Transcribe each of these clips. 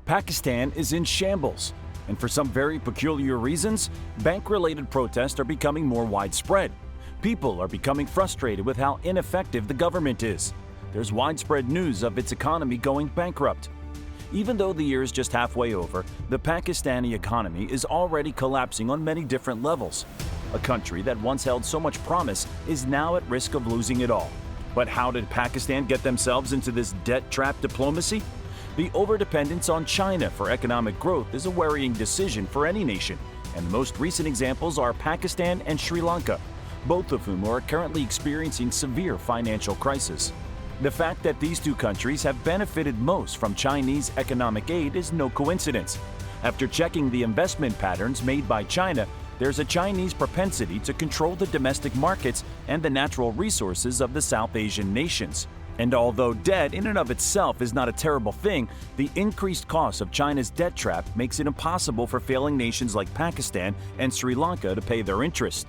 Pakistan is in shambles, and for some very peculiar reasons, bank-related protests are becoming more widespread. People are becoming frustrated with how ineffective the government is. There's widespread news of its economy going bankrupt. Even though the year is just halfway over, the Pakistani economy is already collapsing on many different levels. A country that once held so much promise is now at risk of losing it all. But how did Pakistan get themselves into this debt-trap diplomacy? The overdependence on China for economic growth is a worrying decision for any nation, and the most recent examples are Pakistan and Sri Lanka, both of whom are currently experiencing severe financial crisis. The fact that these two countries have benefited most from Chinese economic aid is no coincidence. After checking the investment patterns made by China, there's a Chinese propensity to control the domestic markets and the natural resources of the South Asian nations. And although debt in and of itself is not a terrible thing, the increased cost of China's debt trap makes it impossible for failing nations like Pakistan and Sri Lanka to pay their interest.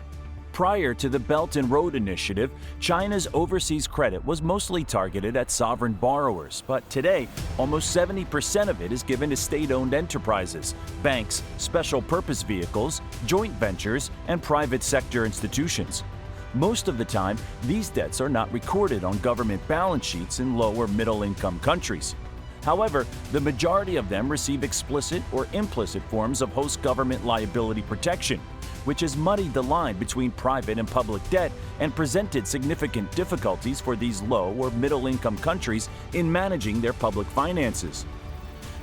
Prior to the Belt and Road Initiative, China's overseas credit was mostly targeted at sovereign borrowers, but today, almost 70% of it is given to state-owned enterprises, banks, special purpose vehicles, joint ventures, and private sector institutions. Most of the time, these debts are not recorded on government balance sheets in low or middle-income countries. However, the majority of them receive explicit or implicit forms of host government liability protection, which has muddied the line between private and public debt and presented significant difficulties for these low or middle-income countries in managing their public finances.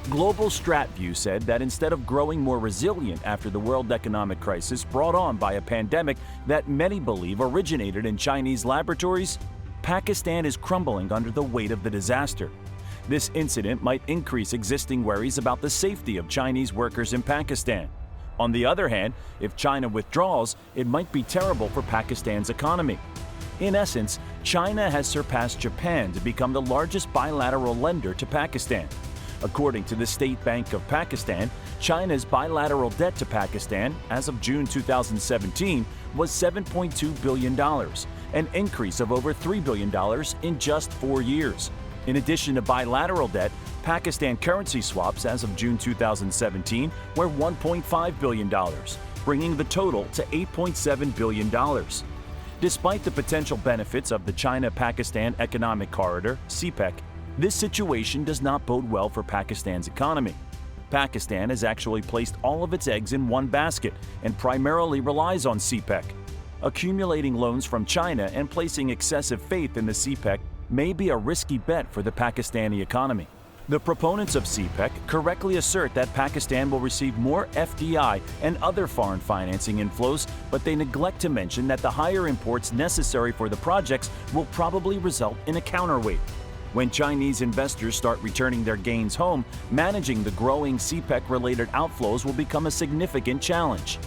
Global StratView said that instead of growing more resilient after the world economic crisis brought on by a pandemic that many believe originated in Chinese laboratories, Pakistan is crumbling under the weight of the disaster. This incident might increase existing worries about the safety of Chinese workers in Pakistan. On the other hand, if China withdraws, it might be terrible for Pakistan's economy. In essence, China has surpassed Japan to become the largest bilateral lender to Pakistan. According to the State Bank of Pakistan, China's bilateral debt to Pakistan as of June 2017 was $7.2 billion, an increase of over $3 billion in just 4 years. In addition to bilateral debt, Pakistan currency swaps as of June 2017 were $1.5 billion, bringing the total to $8.7 billion. Despite the potential benefits of the China-Pakistan Economic Corridor, CPEC, this situation does not bode well for Pakistan's economy. Pakistan has actually placed all of its eggs in one basket and primarily relies on CPEC. Accumulating loans from China and placing excessive faith in the CPEC may be a risky bet for the Pakistani economy. The proponents of CPEC correctly assert that Pakistan will receive more FDI and other foreign financing inflows, but they neglect to mention that the higher imports necessary for the projects will probably result in a counterweight. When Chinese investors start returning their gains home, managing the growing CPEC-related outflows will become a significant challenge.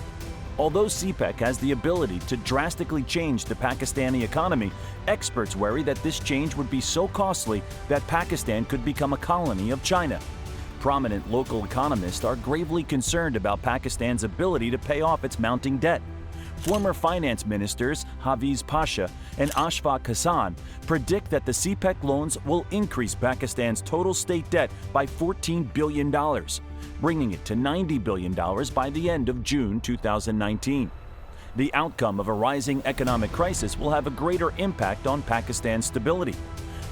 Although CPEC has the ability to drastically change the Pakistani economy, experts worry that this change would be so costly that Pakistan could become a colony of China. Prominent local economists are gravely concerned about Pakistan's ability to pay off its mounting debt. Former finance ministers Hafiz Pasha and Ashfaq Hassan predict that the CPEC loans will increase Pakistan's total state debt by $14 billion, bringing it to $90 billion by the end of June 2019. The outcome of a rising economic crisis will have a greater impact on Pakistan's stability.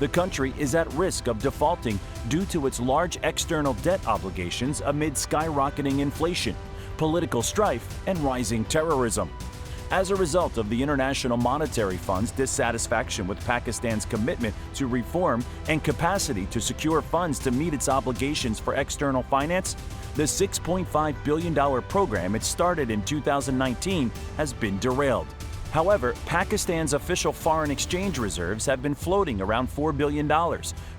The country is at risk of defaulting due to its large external debt obligations amid skyrocketing inflation, political strife, and rising terrorism. As a result of the International Monetary Fund's dissatisfaction with Pakistan's commitment to reform and capacity to secure funds to meet its obligations for external finance, the $6.5 billion program it started in 2019 has been derailed. However, Pakistan's official foreign exchange reserves have been floating around $4 billion,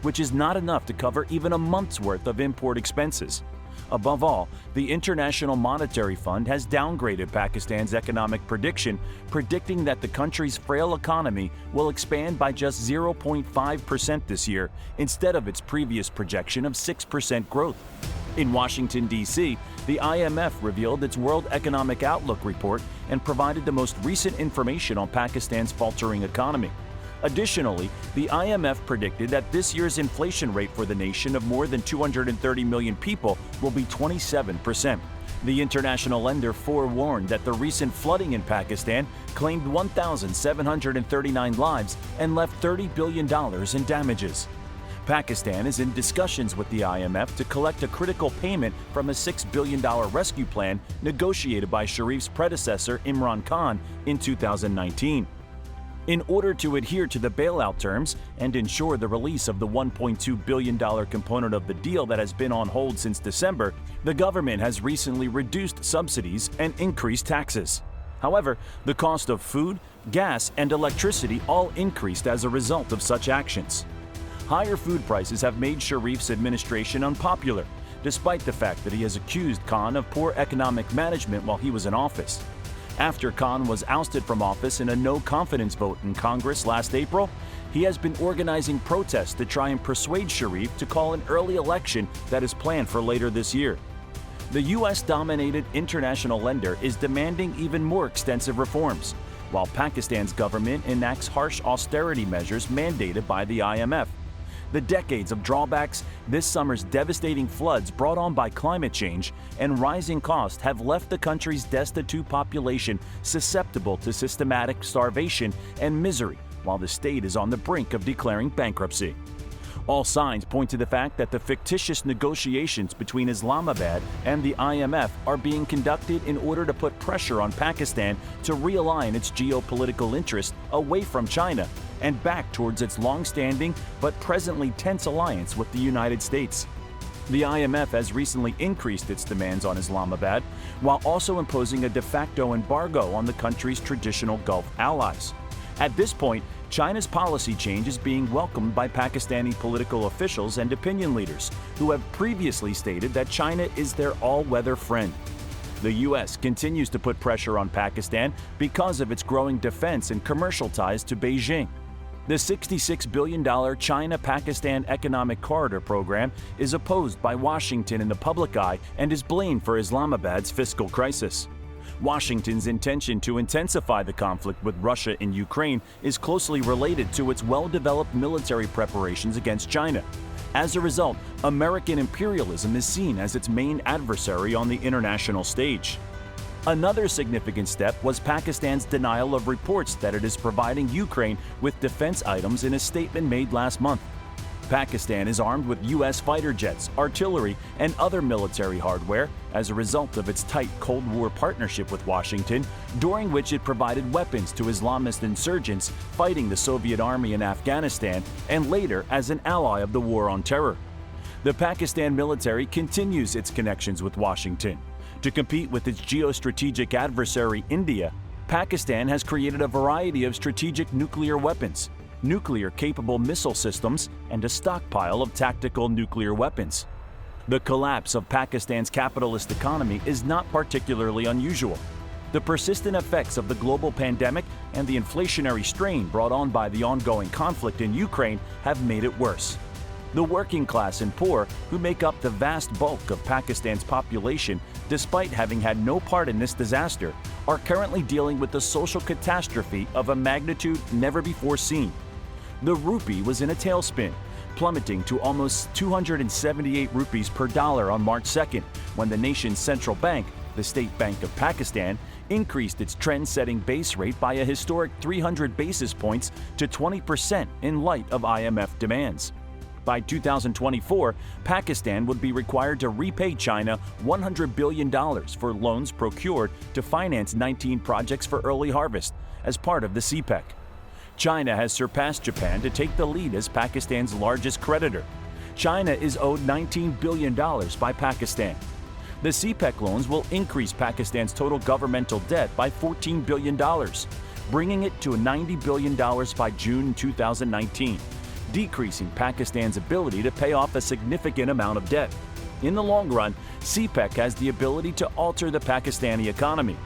which is not enough to cover even a month's worth of import expenses. Above all, the International Monetary Fund has downgraded Pakistan's economic prediction, predicting that the country's frail economy will expand by just 0.5% this year instead of its previous projection of 6% growth. In Washington, D.C., the IMF revealed its World Economic Outlook report and provided the most recent information on Pakistan's faltering economy. Additionally, the IMF predicted that this year's inflation rate for the nation of more than 230 million people will be 27%. The international lender forewarned that the recent flooding in Pakistan claimed 1,739 lives and left $30 billion in damages. Pakistan is in discussions with the IMF to collect a critical payment from a $6 billion rescue plan negotiated by Sharif's predecessor Imran Khan in 2019. In order to adhere to the bailout terms and ensure the release of the $1.2 billion component of the deal that has been on hold since December, the government has recently reduced subsidies and increased taxes. However, the cost of food, gas, and electricity all increased as a result of such actions. Higher food prices have made Sharif's administration unpopular, despite the fact that he has accused Khan of poor economic management while he was in office. After Khan was ousted from office in a no-confidence vote in Congress last April, he has been organizing protests to try and persuade Sharif to call an early election that is planned for later this year. The U.S.-dominated international lender is demanding even more extensive reforms, while Pakistan's government enacts harsh austerity measures mandated by the IMF. The decades of drawbacks, this summer's devastating floods brought on by climate change, and rising costs have left the country's destitute population susceptible to systematic starvation and misery, while the state is on the brink of declaring bankruptcy. All signs point to the fact that the fictitious negotiations between Islamabad and the IMF are being conducted in order to put pressure on Pakistan to realign its geopolitical interests away from China and back towards its long-standing but presently tense alliance with the United States. The IMF has recently increased its demands on Islamabad, while also imposing a de facto embargo on the country's traditional Gulf allies. At this point, China's policy change is being welcomed by Pakistani political officials and opinion leaders, who have previously stated that China is their all-weather friend. The U.S. continues to put pressure on Pakistan because of its growing defense and commercial ties to Beijing. The $66 billion China-Pakistan Economic Corridor program is opposed by Washington in the public eye and is blamed for Islamabad's fiscal crisis. Washington's intention to intensify the conflict with Russia in Ukraine is closely related to its well-developed military preparations against China. As a result, American imperialism is seen as its main adversary on the international stage. Another significant step was Pakistan's denial of reports that it is providing Ukraine with defense items in a statement made last month. Pakistan is armed with U.S. fighter jets, artillery, and other military hardware as a result of its tight Cold War partnership with Washington, during which it provided weapons to Islamist insurgents fighting the Soviet Army in Afghanistan, and later as an ally of the War on Terror. The Pakistan military continues its connections with Washington. To compete with its geostrategic adversary India, Pakistan has created a variety of strategic nuclear weapons, nuclear-capable missile systems, and a stockpile of tactical nuclear weapons. The collapse of Pakistan's capitalist economy is not particularly unusual. The persistent effects of the global pandemic and the inflationary strain brought on by the ongoing conflict in Ukraine have made it worse. The working class and poor, who make up the vast bulk of Pakistan's population, despite having had no part in this disaster, are currently dealing with the social catastrophe of a magnitude never before seen. The rupee was in a tailspin, plummeting to almost 278 rupees per dollar on March 2nd, when the nation's central bank, the State Bank of Pakistan, increased its trend-setting base rate by a historic 300 basis points to 20% in light of IMF demands. By 2024, Pakistan would be required to repay China $100 billion for loans procured to finance 19 projects for early harvest as part of the CPEC. China has surpassed Japan to take the lead as Pakistan's largest creditor. China is owed $19 billion by Pakistan. The CPEC loans will increase Pakistan's total governmental debt by $14 billion, bringing it to $90 billion by June 2019, decreasing Pakistan's ability to pay off a significant amount of debt. In the long run, CPEC has the ability to alter the Pakistani economy.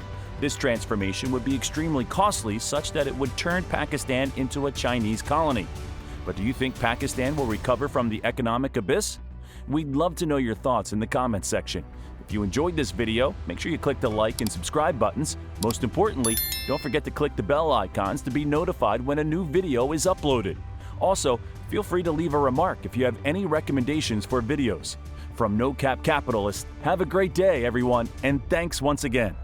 This transformation would be extremely costly, such that it would turn Pakistan into a Chinese colony. But do you think Pakistan will recover from the economic abyss? We'd love to know your thoughts in the comments section. If you enjoyed this video, make sure you click the like and subscribe buttons. Most importantly, don't forget to click the bell icons to be notified when a new video is uploaded. Also, feel free to leave a remark if you have any recommendations for videos. From No Cap Capitalist, have a great day, everyone, and thanks once again.